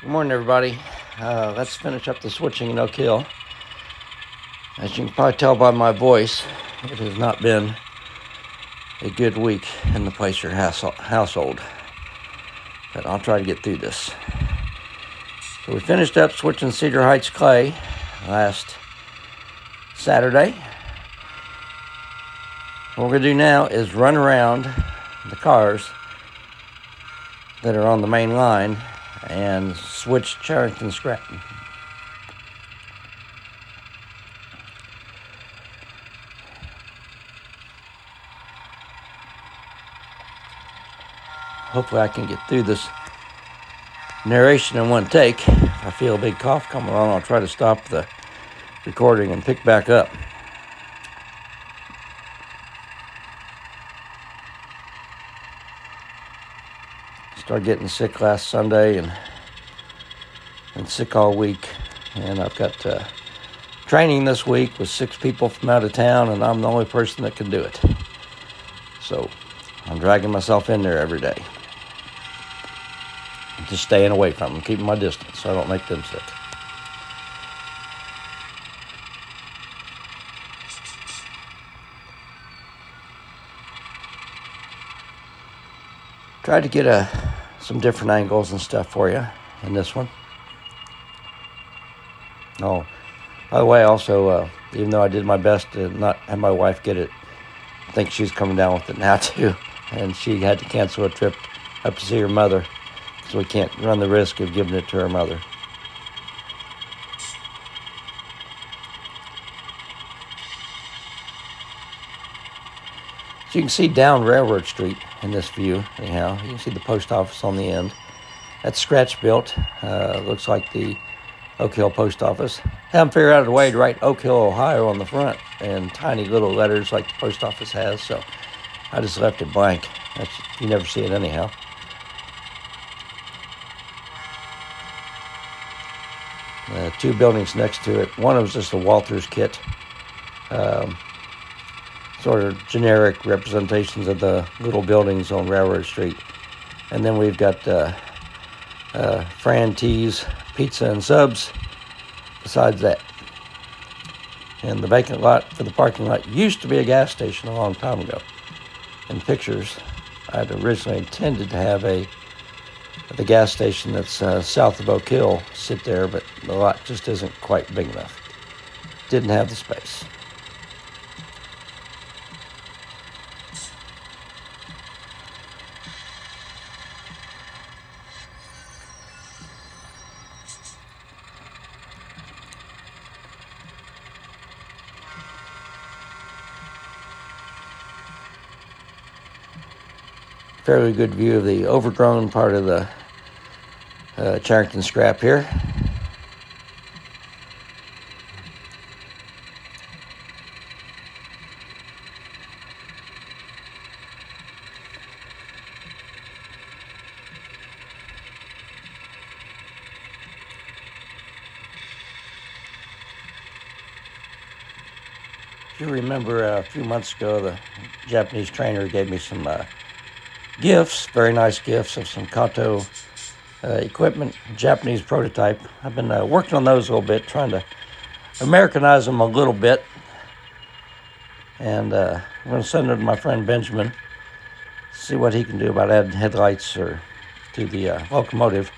Good morning, everybody. Let's finish up the switching and no kill. As you can probably tell by my voice, it has not been a good week in the Placer household, but I'll try to get through this. So we finished up switching Cedar Heights clay last Saturday. What we're going to do now is run around the cars that are on the main line and switch Charrington Scrap. Hopefully I can get through this narration in one take. If I feel a big cough coming on, I'll try to stop the recording and pick back up. Started getting sick last Sunday and sick all week. And I've got training this week with 6 people from out of town, and I'm the only person that can do it. So I'm dragging myself in there every day. I'm just staying away from them, keeping my distance so I don't make them sick. Tried to get some different angles and stuff for you in this one. Oh, by the way, also, even though I did my best to not have my wife get it, I think she's coming down with it now too. And she had to cancel a trip up to see her mother, so we can't run the risk of giving it to her mother. So you can see down Railroad Street in this view, anyhow. You can see the post office on the end. That's scratch built. Looks like the Oak Hill post office. Haven't figured out a way to write Oak Hill, Ohio on the front in tiny little letters like the post office has, so I just left it blank. You never see it anyhow. Two buildings next to it. One was just a Walters kit. Sort of generic representations of the little buildings on Railroad Street. And then we've got Fran T's Pizza and Subs besides that. And the vacant lot for the parking lot used to be a gas station a long time ago. In pictures, I'd originally intended to have the gas station that's south of Oak Hill sit there, but the lot just isn't quite big enough. Didn't have the space. Fairly good view of the overgrown part of the Charrington Scrap here. If you remember a few months ago, the Japanese trainer gave me some gifts, very nice gifts of some Kato equipment, Japanese prototype. I've been working on those a little bit, trying to Americanize them a little bit. And I'm going to send them to my friend Benjamin, see what he can do about adding headlights to the locomotive.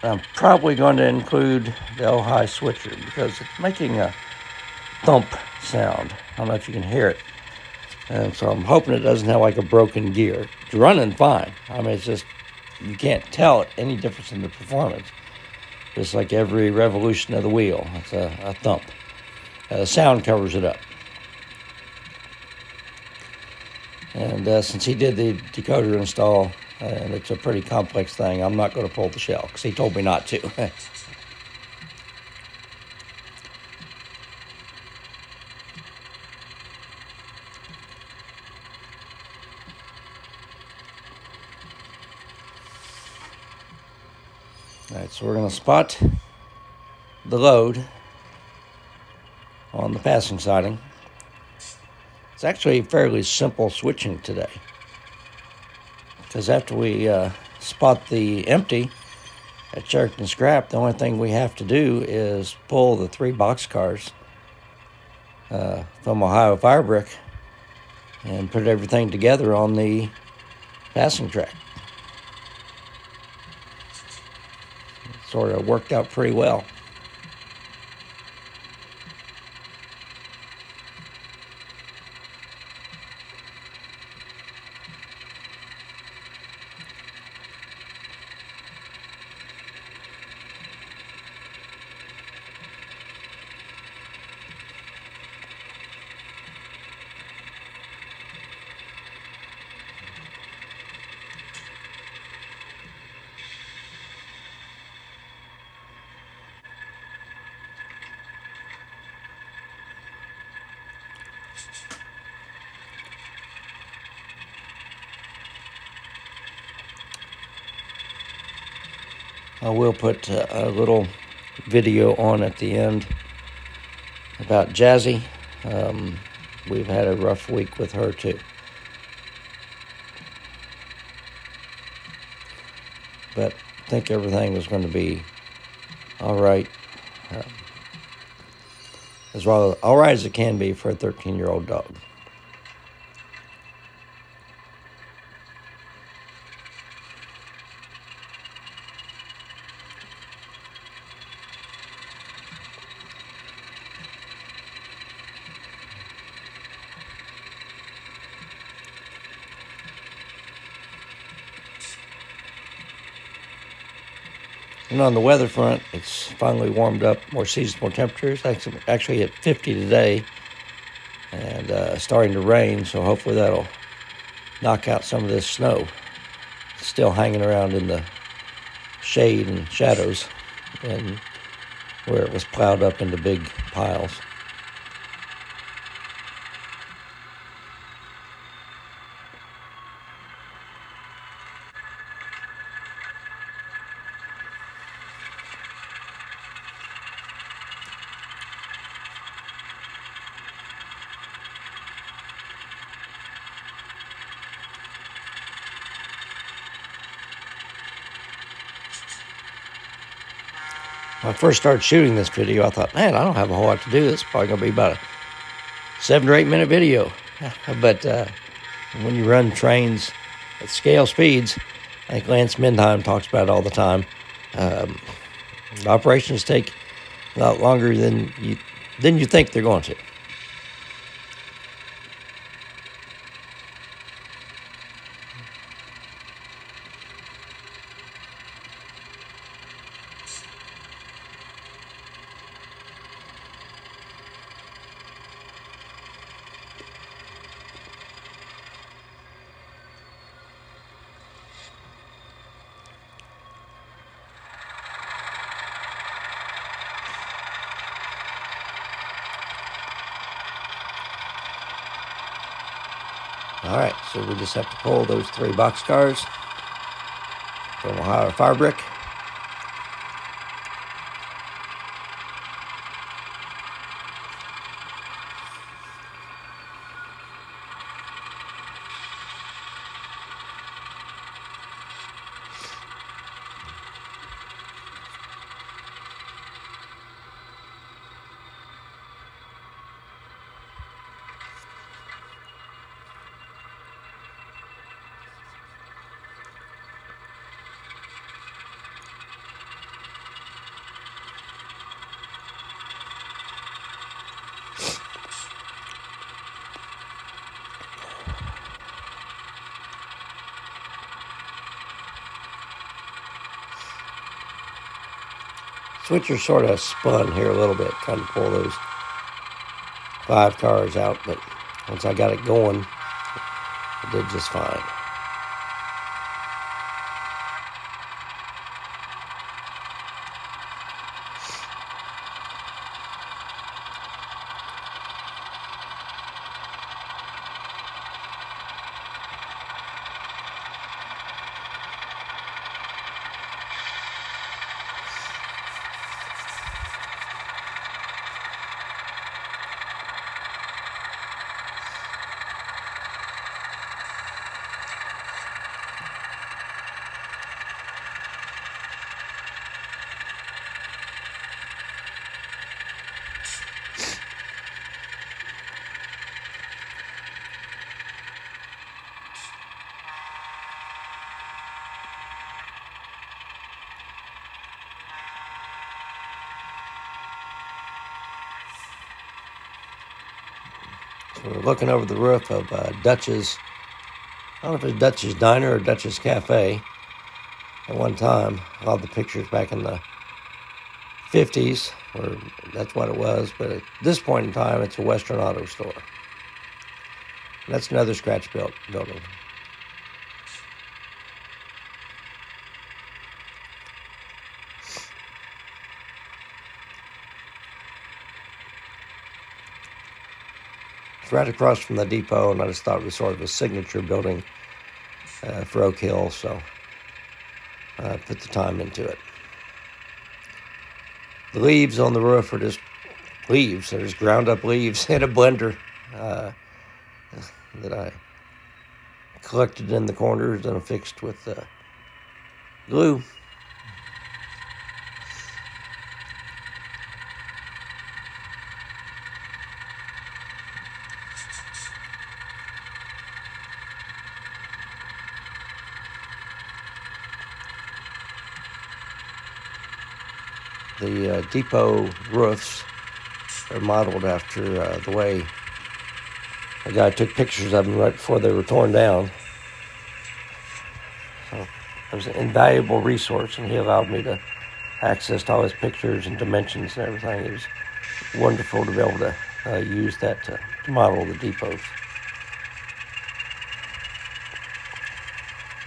I'm probably going to include the Ohio switcher because it's making a thump sound. I don't know if you can hear it. And so I'm hoping it doesn't have like a broken gear. It's running fine. I mean, it's just, you can't tell any difference in the performance. Just like every revolution of the wheel, it's a thump. The sound covers it up. And since he did the decoder install, and it's a pretty complex thing, I'm not going to pull the shell because he told me not to. All right, so we're going to spot the load on the passing siding. It's actually fairly simple switching today, because after we spot the empty, at Charrington Scrap, the only thing we have to do is pull the 3 boxcars from Ohio Firebrick and put everything together on the passing track. It sort of worked out pretty well. I will put a little video on at the end about Jazzy. We've had a rough week with her too. But I think everything is going to be all right. As well, all right as it can be for a 13-year-old dog. And on the weather front, it's finally warmed up, more seasonable temperatures. Actually hit 50 today, and starting to rain, so hopefully that'll knock out some of this snow. It's still hanging around in the shade and shadows, and where it was plowed up into big piles. When I first started shooting this video, I thought, man, I don't have a whole lot to do. This is probably going to be about a 7 or 8 minute video. But when you run trains at scale speeds, I think Lance Mindheim talks about it all the time. Operations take a lot longer than you think they're going to. All right, so we just have to pull those 3 boxcars from Ohio Firebrick. Switcher sort of spun here a little bit, trying to pull those 5 cars out, but once I got it going, it did just fine. We're looking over the roof of Dutch's, I don't know if it's Dutch's Diner or Dutch's Cafe. At one time, all the pictures back in the 50s, or that's what it was, but at this point in time, it's a Western auto store. And that's another scratch building. It's right across from the depot, and I just thought it was sort of a signature building for Oak Hill, so I put the time into it. The leaves on the roof are just leaves. They're just ground up leaves in a blender that I collected in the corners and affixed with glue. The depot roofs are modeled after the way a guy took pictures of them right before they were torn down. So it was an invaluable resource, and he allowed me to access all his pictures and dimensions and everything. It was wonderful to be able to use that to model the depots.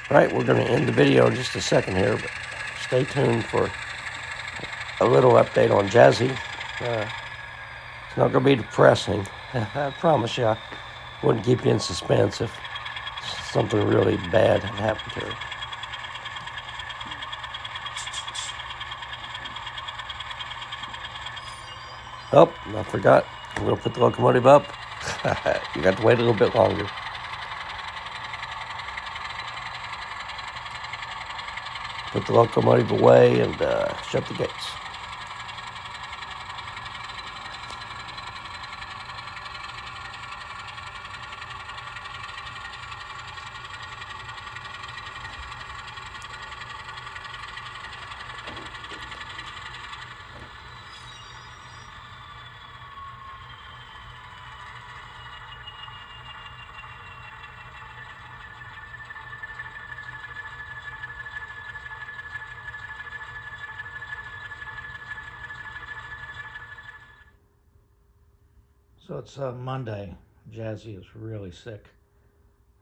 All right, we're going to end the video in just a second here, but stay tuned for a little update on Jazzy. It's not going to be depressing. I promise you, I wouldn't keep you in suspense if something really bad had happened to her. Oh, I forgot. I'm going to put the locomotive up. You got to wait a little bit longer. Put the locomotive away and shut the gates. So it's Monday. Jazzy is really sick.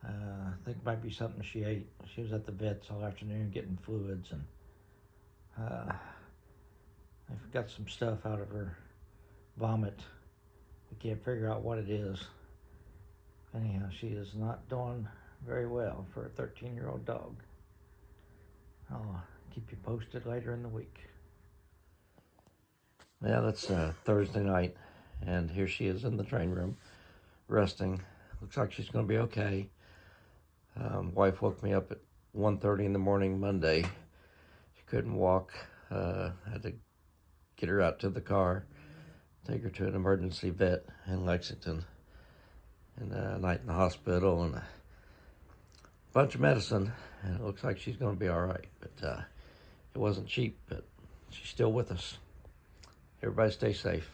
I think it might be something she ate. She was at the vet's all afternoon getting fluids, and I got some stuff out of her vomit. We can't figure out what it is. Anyhow, she is not doing very well for a 13-year-old dog. I'll keep you posted later in the week. Yeah, that's Thursday night, and here she is in the train room, resting. Looks like she's going to be okay. Wife woke me up at 1:30 in the morning Monday. She couldn't walk. Had to get her out to the car, take her to an emergency vet in Lexington, and a night in the hospital, and a bunch of medicine. And it looks like she's going to be all right. But it wasn't cheap, but she's still with us. Everybody stay safe.